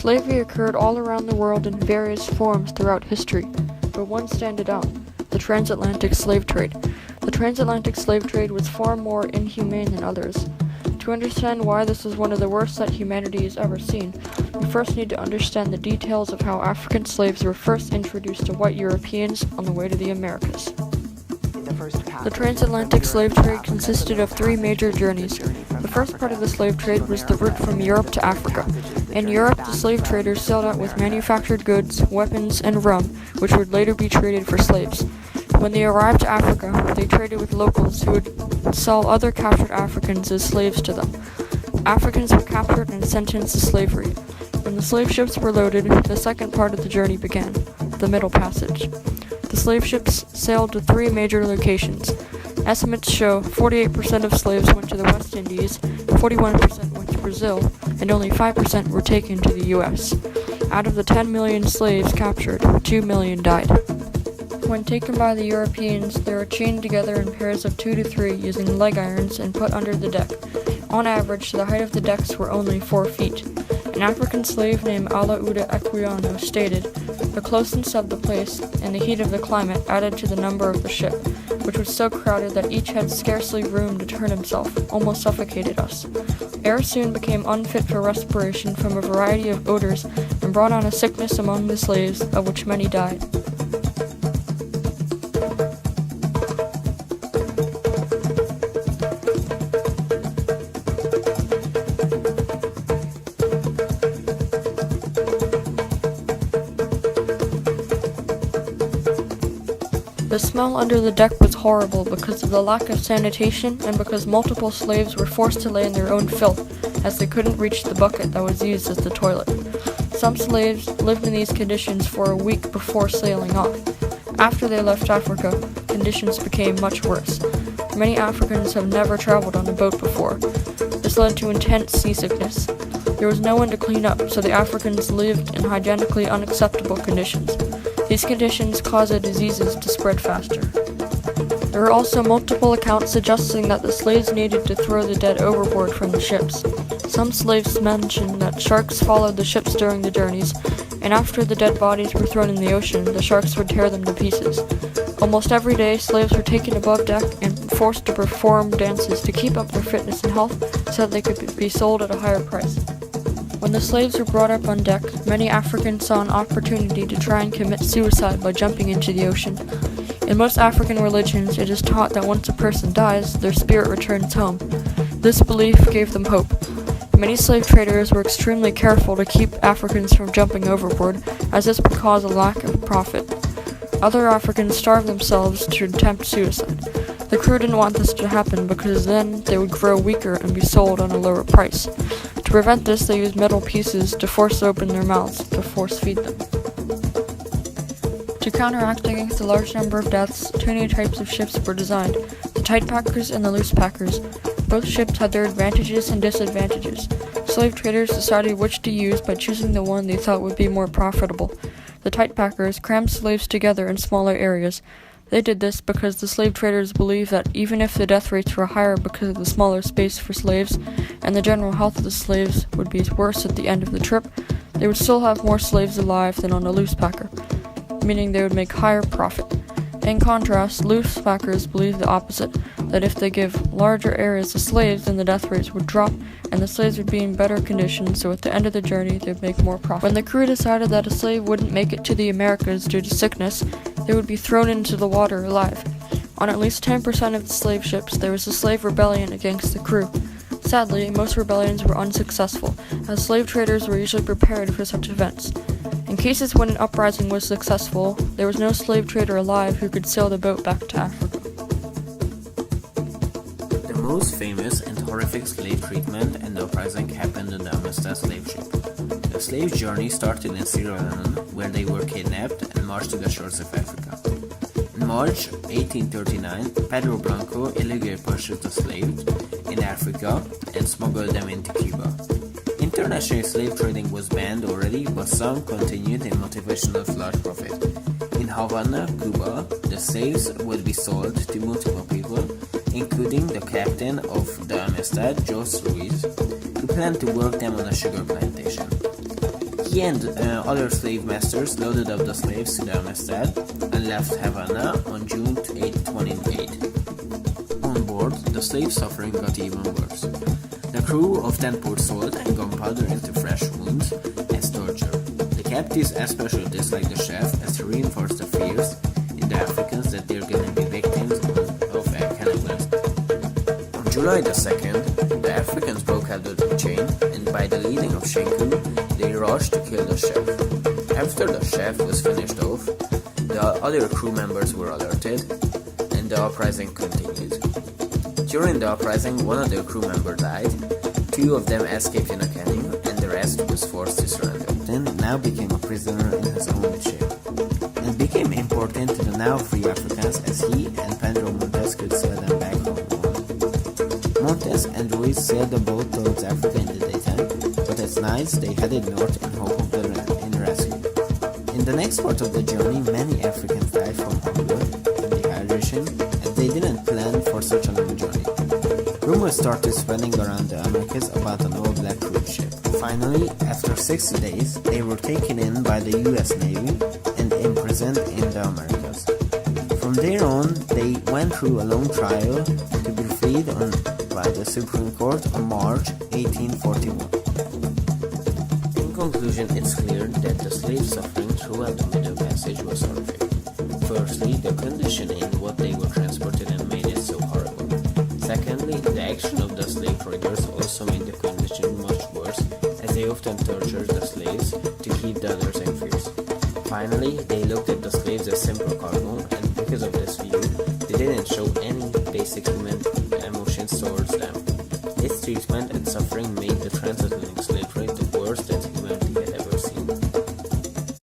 Slavery occurred all around the world in various forms throughout history, but one stands out: the transatlantic slave trade. The transatlantic slave trade was far more inhumane than others. To understand why this is one of the worst that humanity has ever seen, we first need to understand the details of how African slaves were first introduced to white Europeans on the way to the Americas. The transatlantic slave trade consisted of three major journeys. The first part of the slave trade was the route from Europe to Africa. In Europe, the slave traders sailed out with manufactured goods, weapons, and rum, which would later be traded for slaves. When they arrived to Africa, they traded with locals who would sell other captured Africans as slaves to them. Africans were captured and sentenced to slavery. When the slave ships were loaded, the second part of the journey began: the Middle Passage. The slave ships sailed to three major locations. Estimates show 48% of slaves went to the West Indies, 41% went to Brazil, and only 5% were taken to the U.S. Out of the 10 million slaves captured, 2 million died. When taken by the Europeans, they were chained together in pairs of 2 to 3 using leg irons and put under the deck. On average, the height of the decks were only 4 feet. An African slave named Alauda Equiano stated, "The closeness of the place and the heat of the climate added to the number of the ship, which was so crowded that each had scarcely room to turn himself, almost suffocated us. Air soon became unfit for respiration from a variety of odors and brought on a sickness among the slaves, of which many died." The smell under the deck was horrible because of the lack of sanitation and because multiple slaves were forced to lay in their own filth as they couldn't reach the bucket that was used as the toilet. Some slaves lived in these conditions for a week before sailing off. After they left Africa, conditions became much worse. Many Africans have never traveled on a boat before. This led to intense seasickness. There was no one to clean up, so the Africans lived in hygienically unacceptable conditions. These conditions caused diseases to spread faster. There are also multiple accounts suggesting that the slaves needed to throw the dead overboard from the ships. Some slaves mention that sharks followed the ships during the journeys, and after the dead bodies were thrown in the ocean, the sharks would tear them to pieces. Almost every day, slaves were taken above deck and forced to perform dances to keep up their fitness and health so that they could be sold at a higher price. When the slaves were brought up on deck, many Africans saw an opportunity to try and commit suicide by jumping into the ocean. In most African religions, it is taught that once a person dies, their spirit returns home. This belief gave them hope. Many slave traders were extremely careful to keep Africans from jumping overboard, as this would cause a lack of profit. Other Africans starved themselves to attempt suicide. The crew didn't want this to happen because then they would grow weaker and be sold on a lower price. To prevent this, they used metal pieces to force open their mouths to force feed them. To counteract against the large number of deaths, 2 new types of ships were designed: the tight packers and the loose packers. Both ships had their advantages and disadvantages. Slave traders decided which to use by choosing the one they thought would be more profitable. The tight packers crammed slaves together in smaller areas. They did this because the slave traders believed that even if the death rates were higher because of the smaller space for slaves, and the general health of the slaves would be worse at the end of the trip, they would still have more slaves alive than on a loose packer, meaning they would make higher profit. In contrast, loose packers believe the opposite, that if they give larger areas to slaves, then the death rates would drop, and the slaves would be in better condition, so at the end of the journey, they'd make more profit. When the crew decided that a slave wouldn't make it to the Americas due to sickness, they would be thrown into the water alive. On at least 10% of the slave ships, there was a slave rebellion against the crew. Sadly, most rebellions were unsuccessful, as slave traders were usually prepared for such events. In cases when an uprising was successful, there was no slave trader alive who could sail the boat back to Africa. The most famous and horrific slave treatment and uprising happened on the Amistad slave ship. The slave journey started in Sierra Leone, where they were kidnapped and marched to the shores of Africa. In March 1839, Pedro Blanco illegally purchased the slaves in Africa and smuggled them into Cuba. International slave trading was banned already, but some continued in motivation of large profit. In Havana, Cuba, the slaves would be sold to multiple people, including the captain of the Amistad, Jose Ruiz, who planned to work them on a sugar plantation. He and other slave masters loaded up the slaves to the Amistad and left Havana on June 8, 28. On board, the slave suffering got even worse. The crew often poured salt and gunpowder into fresh wounds as torture. The captives especially disliked the chef as he reinforced the fears in the Africans that they're going to be victims of cannibalism. On July the 2nd, the Africans broke out of the chain, and by the leading of Shenku, they rushed to kill the chef. After the chef was finished off, the other crew members were alerted, and the uprising continued. During the uprising, one of the crew members died, 2 of them escaped in a canoe, and the rest was forced to surrender. Then now became a prisoner in his own ship, and became important to the now free Africans as he and Pedro Montes could sail them back home. Montes and Ruiz sailed the boat towards Africa in the daytime, but at night they headed north in hope of rescue. In the next part of the journey, many Africans died from hunger and dehydration, and they didn't plan for such a long journey. Rumors started spreading around the Americas about an old black cruise ship. Finally, after 60 days, they were taken in by the US Navy and imprisoned in the Americas. From there on, they went through a long trial to be freed by the Supreme Court on March 1841. In conclusion, it's clear that the slave suffering throughout the Middle Passage was horrific. Firstly, the condition in what they were transported in made it so horrible. Secondly, the action of the slave traders also made the condition much worse, as they often tortured the slaves to keep the others in fears. Finally, they looked at the slaves as simple cargo, and because of this view, they didn't show any basic human emotions towards them. This treatment and suffering made the transatlantic